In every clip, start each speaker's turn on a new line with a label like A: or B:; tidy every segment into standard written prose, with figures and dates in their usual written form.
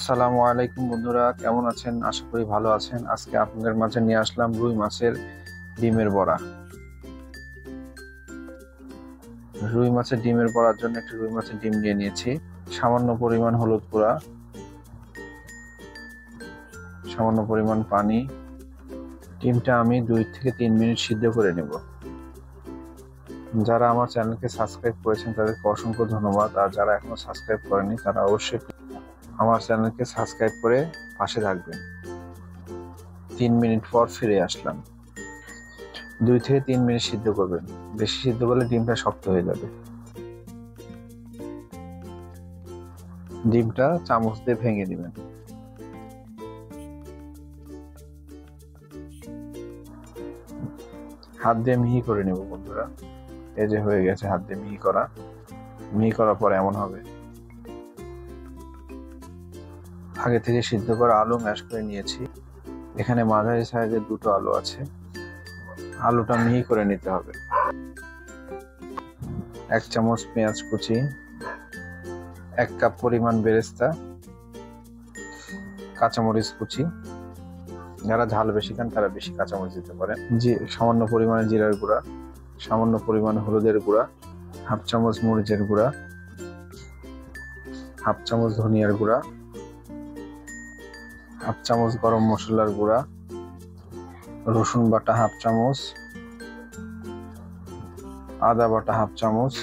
A: আসসালামু আলাইকুম বন্ধুরা, কেমন আছেন? আশা করি ভালো আছেন। আজকে আপনাদের মাঝে নিয়ে আসলাম রুই মাছের ডিমের বড়া। রুই মাছের ডিমের বড়ার জন্য একটি রুই মাছের ডিম নিয়ে নিয়েছি, সামান্য পরিমাণ হলুদ গুঁড়া, সামান্য পরিমাণ পানি। ডিমটা আমি 2 থেকে 3 মিনিট সিদ্ধ করে নেব। যারা আমার চ্যানেলকে সাবস্ক্রাইব করেছেন তাদেরকে অসংখ্য ধন্যবাদ, আর যারা এখনো সাবস্ক্রাইব করেনি তারা অবশ্যই আমার চ্যানেলকে সাবস্ক্রাইব করে পাশে থাকবেন। 3 মিনিট পর ফিরে আসলাম। 2 থেকে 3 মিনিট সিদ্ধ করবেন, বেশি সিদ্ধ করলে ডিমটা শক্ত হয়ে যাবে। ডিমটা চামচ দিয়ে ভেঙে দিবেন। হাত দিয়ে মিহি করে নেব বন্ধুরা। এই যে হয়ে গেছে, হাত দিয়ে মিহি করার পর এমন হবে। আগে থেকে সিদ্ধ করা আলু ম্যাশ করে নিয়েছি। এখানে মাঝারি সাইজের 2টো আলু আছে। আলুটা মিহি করে নিতে হবে। 1 চামচ পেঁয়াজ কুচি, 1 কাপ পরিমাণ বেরেস্তা, কাঁচামরিচ কুচি। যারা ঝাল বেশি খান তারা বেশি কাঁচামরিচ দিতে পারেন। সামান্য পরিমাণে জিরার গুঁড়া, সামান্য পরিমাণে হলুদের গুঁড়া, 1/2 চামচ মরিচের গুঁড়া, 1/2 চামচ ধনিয়ার গুঁড়া, 1/2 চামচ গরম মশলার গুঁড়া, রসুন বাটা 1/2 চামচ, আদা বাটা 1/2 চামচ,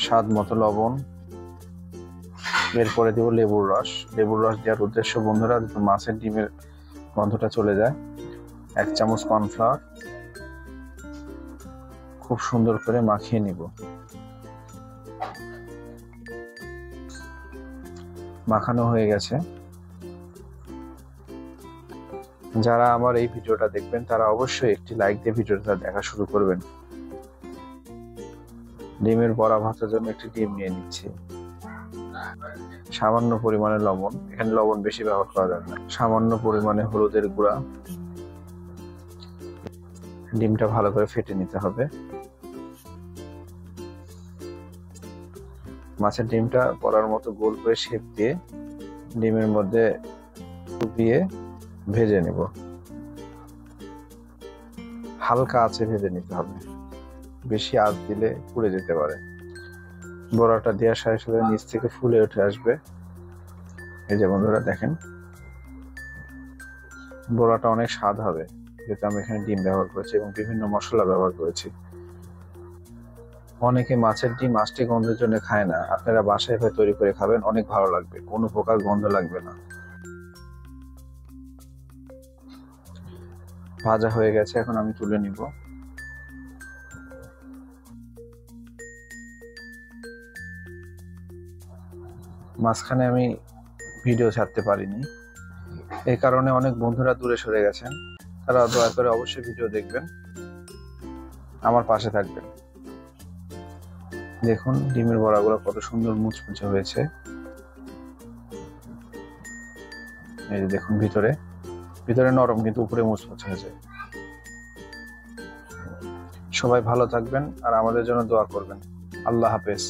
A: স্বাদ মতো লবণ। এরপরে দেব লেবুর রস। লেবুর রস দেওয়ার উদ্দেশ্য বন্ধুরা, মাছের ডিমের গন্ধটা চলে যায়। 1 চামচ কর্নফ্লাওয়ার। খুব সুন্দর করে মাখিয়ে নিব। মাখানো হয়ে গেছে। যারা আমার এই ভিডিওটা দেখবেন তারা অবশ্যই একটি লাইক দিয়ে ভিডিওটা দেখা শুরু করবেন। ডিমের বড়া ভাজার জন্য একটি ডিম নিয়ে নিচ্ছি। সামান্য পরিমাণে লবণ, এখানে লবণ বেশি ব্যবহার করা যাবে না। সামান্য পরিমাণে হলুদের গুঁড়া। ডিমটা ভালো করে ফেটে নিতে হবে। মাছের ডিমটা বড়ার মতো গোল করে শেপ দিয়ে ডিমের মধ্যে ডুবিয়ে ভেজে নেব। হালকা আঁচে ভেজে নিতে হবে, বেশি আঁচ দিলে পুড়ে যেতে পারে। বড়াটা দেওয়ার সাথে সাথে নিচ থেকে ফুলে উঠে আসবে। এই যে বন্ধুরা দেখেন, বড়াটা অনেক স্বাদ হবে যেহেতু আমি এখানে ডিম ব্যবহার করেছি এবং বিভিন্ন মশলা ব্যবহার করেছি। অনেকে মাছের ডিম আষ্টে গন্ধের জন্য খায় না। আপনারা বাসায় তৈরি করে খাবেন, অনেক ভালো লাগবে, কোনো প্রকার গন্ধ লাগবে না। ভাজা হয়ে গেছে, এখন আমি তুলে নিব। মাঝখানে আমি ভিডিও ছাড়তে পারিনি, এই কারণে অনেক বন্ধুরা দূরে সরে গেছেন। তারা দয়া করে অবশ্যই ভিডিও দেখবেন, আমার পাশে থাকবেন। দেখুন ডিমের বড়াগুলো কত সুন্দর মুচমুচে হয়েছে। এই যে দেখুন, ভিতরে নরম কিন্তু উপরে মুচমুচে হয়েছে। সবাই ভালো থাকবেন আর আমাদের জন্য দোয়া করবেন। আল্লাহ হাফেজ।